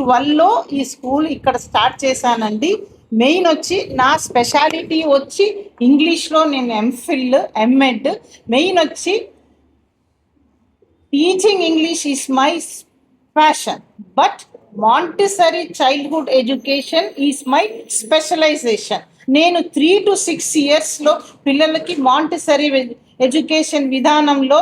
2012లో ఈ స్కూల్ ఇక్కడ స్టార్ట్ చేశానండి. మెయిన్ వచ్చి నా స్పెషాలిటీ వచ్చి ఇంగ్లీష్లో నేను ఎంఫిల్ ఎంఎడ్. మెయిన్ వచ్చి teaching English is my passion, but Montessori childhood education is my specialization. నేను 3 to 6 yearsలో పిల్లలకి మాంటిసరీ ఎడ్యుకేషన్ విధానంలో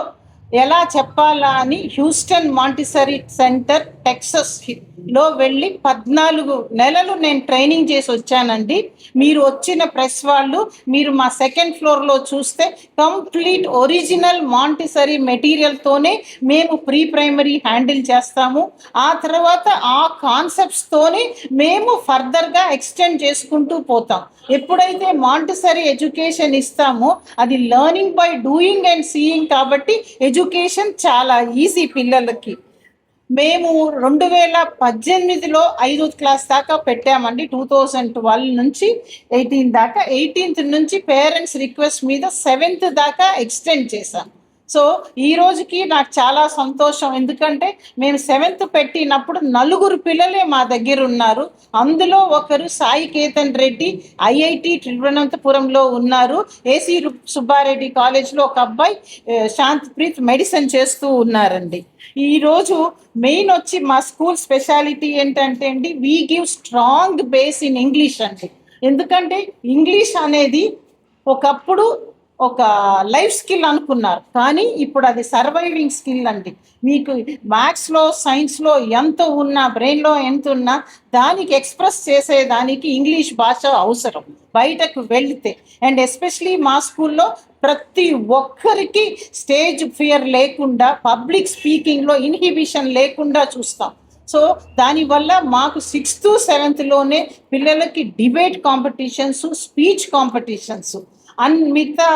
ఎలా చెప్పాలా అని హ్యూస్టన్ మాంటిసరీ సెంటర్ టెక్సస్లో వెళ్ళి 14 నెలలు నేను ట్రైనింగ్ చేసి వచ్చానండి. మీరు వచ్చిన ప్రెస్ వాళ్ళు మీరు మా సెకండ్ ఫ్లోర్లో చూస్తే కంప్లీట్ ఒరిజినల్ మాంటిసరీ మెటీరియల్తోనే మేము ప్రీ ప్రైమరీ హ్యాండిల్ చేస్తాము. ఆ తర్వాత ఆ కాన్సెప్ట్స్తోనే మేము ఫర్దర్గా ఎక్స్టెండ్ చేసుకుంటూ పోతాం. ఎప్పుడైతే మాంటిసరీ ఎడ్యుకేషన్ ఇస్తామో అది learning by doing and seeing కాబట్టి ఎడ్యుకేషన్ చాలా ఈజీ పిల్లలకి. మేము 2018లో 5వ క్లాస్ దాకా పెట్టామండి. 2012 నుంచి 18 దాకా. 18th నుంచి పేరెంట్స్ రిక్వెస్ట్ మీద 7th దాకా ఎక్స్టెండ్ చేశాం. సో ఈ రోజుకి నాకు చాలా సంతోషం, ఎందుకంటే మేము 7th పెట్టినప్పుడు 4 పిల్లలే మా దగ్గర ఉన్నారు. అందులో ఒకరు సాయి కేతన్ రెడ్డి ఐఐటి తిరువనంతపురంలో ఉన్నారు. ఏసీ సుబ్బారెడ్డి కాలేజ్లో ఒక అబ్బాయి శాంతిప్రీత్ మెడిసిన్ చేస్తూ ఉన్నారండి. ఈరోజు మెయిన్ వచ్చి మా స్కూల్ స్పెషాలిటీ ఏంటంటే అండి, we give strong base in English అండి. ఎందుకంటే ఇంగ్లీష్ అనేది ఒకప్పుడు ఒక లైఫ్ స్కిల్ అనుకున్నారు, కానీ ఇప్పుడు అది సర్వైవింగ్ స్కిల్ అండి. మీకు మ్యాథ్స్లో సైన్స్లో ఎంత ఉన్నా, బ్రెయిన్లో ఎంత ఉన్నా దానికి ఎక్స్ప్రెస్ చేసేదానికి ఇంగ్లీష్ భాష అవసరం బయటకు వెళితే. అండ్ ఎస్పెషలీ మా స్కూల్లో ప్రతి ఒక్కరికి స్టేజ్ ఫియర్ లేకుండా, పబ్లిక్ స్పీకింగ్లో ఇన్హిబిషన్ లేకుండా చూస్తాం. సో దానివల్ల మాకు 6th 7thలోనే పిల్లలకి డిబేట్ కాంపిటీషన్స్, స్పీచ్ కాంపిటీషన్స్ మిగతా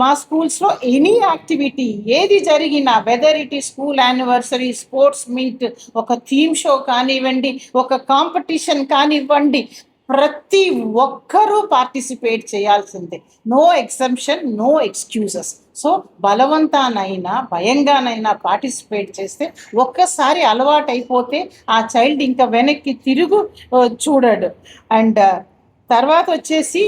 మా స్కూల్స్లో ఎనీ యాక్టివిటీ ఏది జరిగినా, వెదర్ ఇట్ ఈ స్కూల్ యానివర్సరీ, స్పోర్ట్స్ మీట్, ఒక థీమ్ షో కానివ్వండి, ఒక కాంపిటీషన్ కానివ్వండి, ప్రతి ఒక్కరూ పార్టిసిపేట్ చేయాల్సిందే. No exemption, no excuses. So బలవంతానైనా భయంగానైనా పార్టిసిపేట్ చేస్తే ఒక్కసారి అలవాటు అయిపోతే ఆ చైల్డ్ ఇంకా వెనక్కి తిరుగు చూడడు. అండ్ తర్వాత వచ్చేసి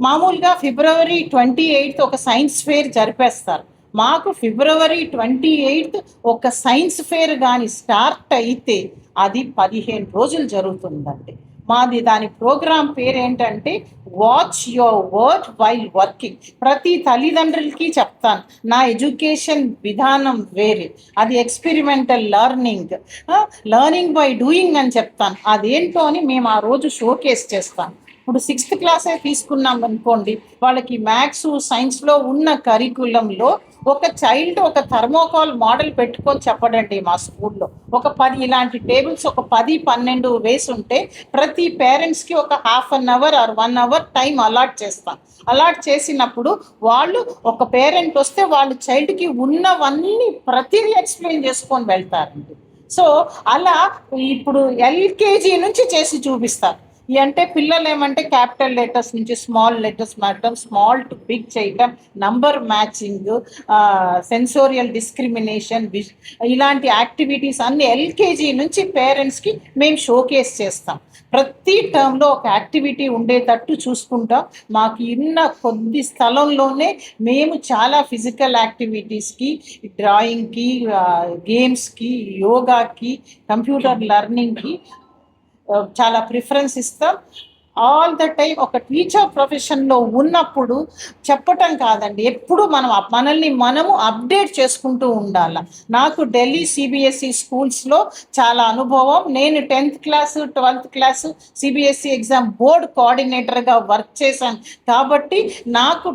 మామూలుగా February 28 ఒక సైన్స్ ఫేర్ జరిపేస్తారు. మాకు February 28 ఒక సైన్స్ ఫేర్ కానీ స్టార్ట్ అయితే అది 15 రోజులు జరుగుతుందండి. మాది దాని ప్రోగ్రామ్ పేరు ఏంటంటే watch your word while working. ప్రతి తల్లిదండ్రులకి చెప్తాను, నా ఎడ్యుకేషన్ విధానం వేరే, అది experimental learning, learning by doing అని చెప్తాను. అదేంటో అని మేము ఆ రోజు షోకేస్ చేస్తాం. ఇప్పుడు 6th క్లాసే తీసుకున్నాం అనుకోండి, వాళ్ళకి మ్యాథ్స్ సైన్స్లో ఉన్న కరికులంలో ఒక చైల్డ్ ఒక థర్మోకాల్ మోడల్ పెట్టుకొని చెప్పడండి. మా స్కూల్లో ఒక 10 ఇలాంటి టేబుల్స్ ఒక 10-12 వేసి ఉంటే ప్రతి పేరెంట్స్కి ఒక ½ an hour or 1 hour time allot చేస్తాం. అలాట్ చేసినప్పుడు వాళ్ళు ఒక పేరెంట్ వస్తే వాళ్ళు చైల్డ్కి ఉన్నవన్నీ ప్రతిదీ ఎక్స్ప్లెయిన్ చేసుకొని వెళ్తారండి. సో అలా ఇప్పుడు ఎల్కేజీ నుంచి చేసి చూపిస్తారు. అంటే పిల్లలు ఏమంటే క్యాపిటల్ లెటర్స్ నుంచి స్మాల్ లెటర్స్ మారటం, స్మాల్ టు బిగ్ చేయటం, నంబర్ మ్యాచింగ్, సెన్సోరియల్ డిస్క్రిమినేషన్, ఇలాంటి యాక్టివిటీస్ అన్ని ఎల్కేజీ నుంచి పేరెంట్స్కి మేము షోకేస్ చేస్తాం. ప్రతి టర్మ్లో ఒక యాక్టివిటీ ఉండేటట్టు చూసుకుంటాం. మాకు ఉన్న కొద్ది స్థలంలోనే మేము చాలా ఫిజికల్ యాక్టివిటీస్కి, డ్రాయింగ్కి, గేమ్స్కి, యోగాకి, కంప్యూటర్ లెర్నింగ్కి చాలా ప్రిఫరెన్స్ ఇస్తాం. ఆల్ ద టైం ఒక టీచర్ ప్రొఫెషన్లో ఉన్నప్పుడు చెప్పటం కాదండి, ఎప్పుడు మనము అప్డేట్ చేసుకుంటూ ఉండాలి. నాకు ఢిల్లీ సిబిఎస్ఈ స్కూల్స్లో చాలా అనుభవం. నేను 10th class 12th class CBSE exam board కోఆర్డినేటర్గా వర్క్ చేశాను కాబట్టి నాకు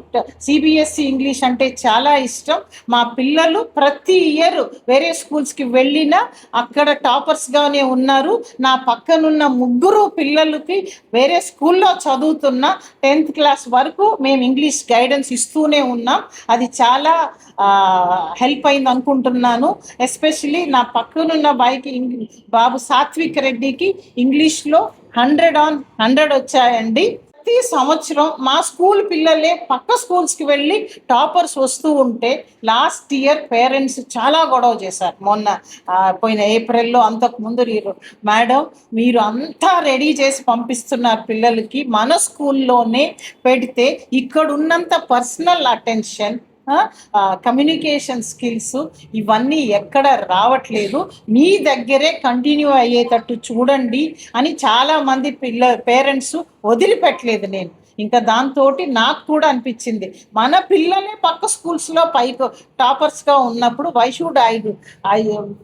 సిబిఎస్ఈ ఇంగ్లీష్ అంటే చాలా ఇష్టం. మా పిల్లలు ప్రతి ఇయర్ వేరే స్కూల్స్కి వెళ్ళినా అక్కడ టాపర్స్గానే ఉన్నారు. నా పక్కనున్న 3 పిల్లలకి వేరే స్కూల్లో చదువుతున్న 10th క్లాస్ వరకు మేము ఇంగ్లీష్ గైడెన్స్ ఇస్తూనే ఉన్నాం. అది చాలా హెల్ప్ అయింది అనుకుంటున్నాను. ఎస్పెషలీ నా పక్కనున్న బాబు సాత్విక్ రెడ్డికి ఇంగ్లీష్లో 100 on 100 వచ్చాయండి. ప్రతి సంవత్సరం మా స్కూల్ పిల్లలే పక్క స్కూల్స్కి వెళ్ళి టాపర్స్ వస్తూ ఉంటే లాస్ట్ ఇయర్ పేరెంట్స్ చాలా గొడవ చేశారు. మొన్న పోయిన ఏప్రిల్లో, అంతకు ముందు మేడం మీరు అంతా రెడీ చేసి పంపిస్తున్నారు పిల్లలకి, మన స్కూల్లోనే పెడితే ఇక్కడ ఉన్నంత పర్సనల్ అటెన్షన్, కమ్యూనికేషన్ స్కిల్స్ ఇవన్నీ ఎక్కడ రావట్లేదు, మీ దగ్గరే కంటిన్యూ అయ్యేటట్టు చూడండి అని చాలామంది పేరెంట్స్ వదిలిపెట్టలేదు. నేను ఇంకా దాంతో నాకు కూడా అనిపించింది, మన పిల్లలే పక్క స్కూల్స్లో పైకి టాపర్స్గా ఉన్నప్పుడు వై షుడ్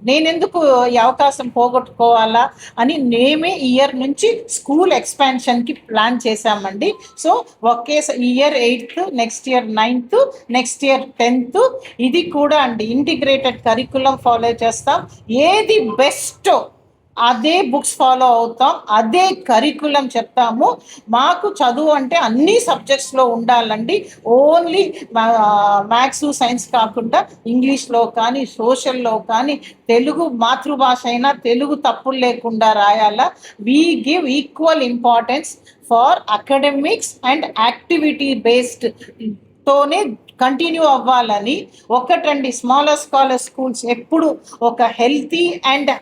నేనెందుకు ఈ అవకాశం పోగొట్టుకోవాలా అని మేమే ఇయర్ నుంచి స్కూల్ ఎక్స్పాన్షన్కి ప్లాన్ చేశామండి. సో ఒకే year 8th, next year 9th, next year 10th, ఇది కూడా అండి ఇంటిగ్రేటెడ్ కరికులం ఫాలో చేస్తాం. ఏది బెస్టో అదే బుక్స్ ఫాలో అవుతాం, అదే కరికులం చెప్తాము. మాకు చదువు అంటే అన్ని సబ్జెక్ట్స్లో ఉండాలండి, ఓన్లీ మ్యాథ్స్ సైన్స్ కాకుండా ఇంగ్లీష్లో కానీ సోషల్లో కానీ తెలుగు మాతృభాష అయినా తెలుగు తప్పులు లేకుండా రాయాలా. We give equal importance for academics and activity based తోనే కంటిన్యూ అవ్వాలని. ఒకటండి, స్మాలర్ స్కాలర్ స్కూల్స్ ఎప్పుడు ఒక హెల్తీ అండ్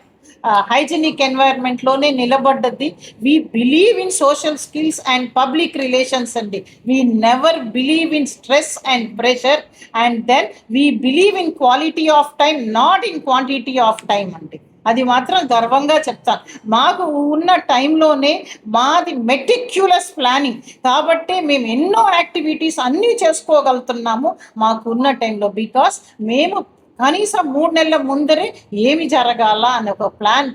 హైజీనిక్ ఎన్వైర్న్మెంట్లోనే నిలబడ్డది. We believe in social skills and public relations అండి. We never believe in stress and pressure. And then we believe in quality of time, not in quantity of time అండి. అది మాత్రం గర్వంగా చెప్తాను. మాకు ఉన్న టైంలోనే మాది మెటిక్యులస్ ప్లానింగ్ కాబట్టి మేము ఎన్నో యాక్టివిటీస్ అన్నీ చేసుకోగలుగుతున్నాము మాకు ఉన్న టైంలో. బికాస్ మేము కనీసం 3 నెలల ముందరే ఏమి జరగాల అని ఒక ప్లాన్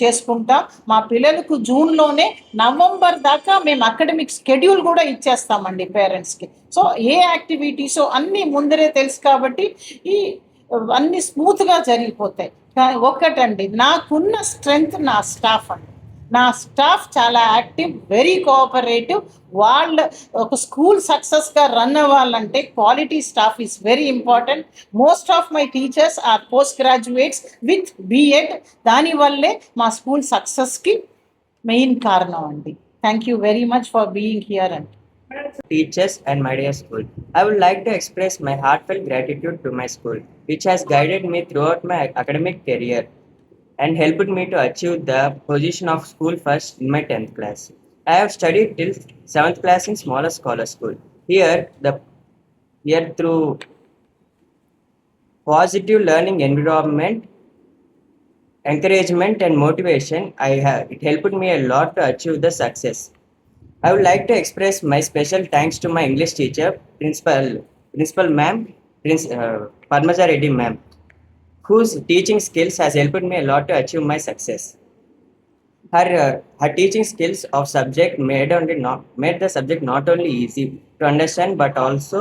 చేసుకుంటాం. మా పిల్లలకు జూన్లోనే నవంబర్ దాకా మేము అకాడమిక్ షెడ్యూల్ కూడా ఇచ్చేస్తామండి పేరెంట్స్కి. సో ఏ యాక్టివిటీసో అన్నీ ముందరే తెలుసు కాబట్టి ఈ అన్నీ స్మూత్గా జరిగిపోతాయి. కానీ ఒక్కటండి, నాకున్న స్ట్రెంగ్త్ నా స్టాఫ్ అండి. నా స్టాఫ్ చాలా యాక్టివ్, వెరీ కోఆపరేటివ్. వాళ్ళు ఒక స్కూల్ సక్సెస్గా రన్ అవ్వాలంటే quality staff is very important. Most of my teachers are post graduates with BEd. దానివల్లే మా స్కూల్ సక్సెస్కి మెయిన్ కారణం అండి. Thank you very much for being here అండి. Teachers and my dear school, I would like to express my heartfelt gratitude to my school, which has guided me throughout my academic career and helped me to achieve the position of school first in my 10th class. I have studied till 7th class in smaller scholar school. Here through positive learning environment, encouragement and motivation, it helped me a lot to achieve the success. I would like to express my special thanks to my English teacher, Principal Ma'am, Padmaja Reddy Ma'am, whose teaching skills has helped me a lot to achieve my success. Her teaching skills of subject made the subject not only easy to understand but also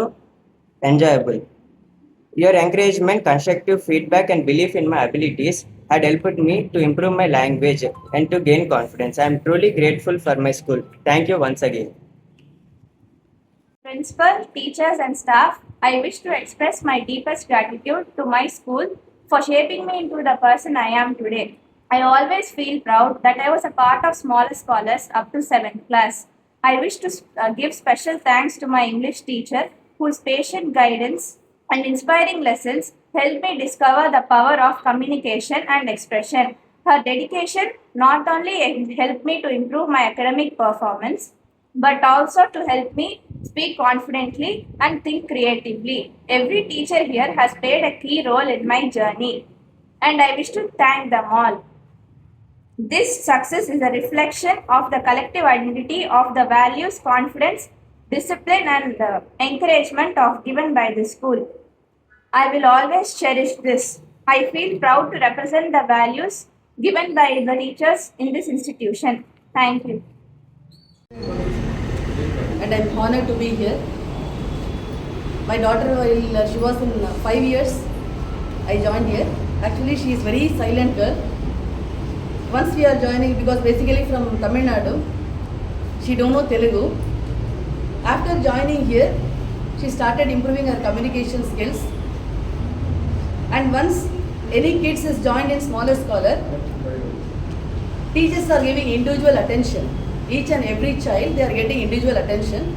enjoyable. Your encouragement, constructive feedback and belief in my abilities had helped me to improve my language and to gain confidence. I am truly grateful for my school. Thank you once again. Principal, teachers and staff, I wish to express my deepest gratitude to my school for shaping me into the person I am today. I always feel proud that I was a part of smaller scholars up to 7th class. I wish to give special thanks to my English teacher whose patient guidance and inspiring lessons helped me discover the power of communication and expression. Her dedication not only helped me to improve my academic performance, but also to help me speak confidently and think creatively. Every teacher here has played a key role in my journey, and I wish to thank them all. This success is a reflection of the collective identity of the values, confidence, discipline, and encouragement given by the school. I will always cherish this. I feel proud to represent the values given by the teachers in this institution. Thank you. And I'm honored to be here. My daughter, while she was in 5 years, I joined here. Actually, she is very silent girl. Once we are joining, because basically from Tamil Nadu, she don't know Telugu. After joining here, she started improving her communication skills. And once any kids is joined in smaller scholar, teachers are giving individual attention. each and every child, they are getting individual attention.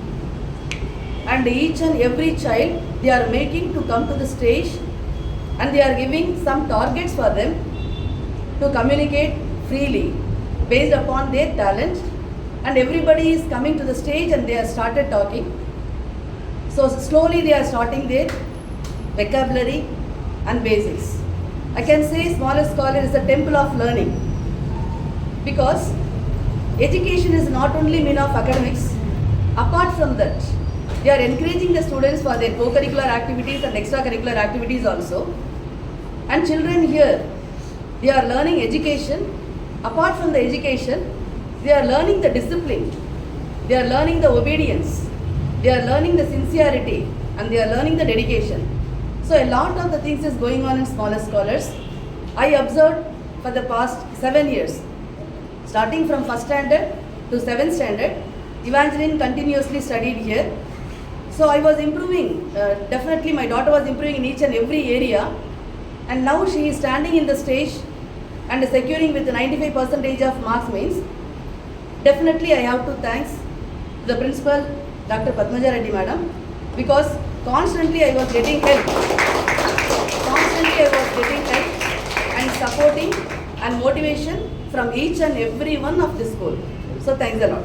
And each and every child, they are making to come to the stage, and they are giving some targets for them to communicate freely based upon their talent. And everybody is coming to the stage and they have started talking. So slowly they are starting their vocabulary and basics. I can say Smallest College is a temple of learning, because education is not only mean of academics. Apart from that, they are encouraging the students for their co-curricular activities and extracurricular activities also. And children here, they are learning education. Apart from the education, they are learning the discipline, they are learning the obedience, they are learning the sincerity, and they are learning the dedication. So a lot of the things is going on in Smallest Scholars. I observed for the past 7 years, starting from 1st standard to 7th standard, Evangeline continuously studied here. So I was improving, definitely my daughter was improving in each and every area, and now she is standing in the stage and securing with 95% of marks means. Definitely I have to thanks the principal, Dr. Padmaja Reddy madam, because constantly I was getting help. Constantly I was getting help and supporting and motivation from each and every one of the school. So thanks a lot.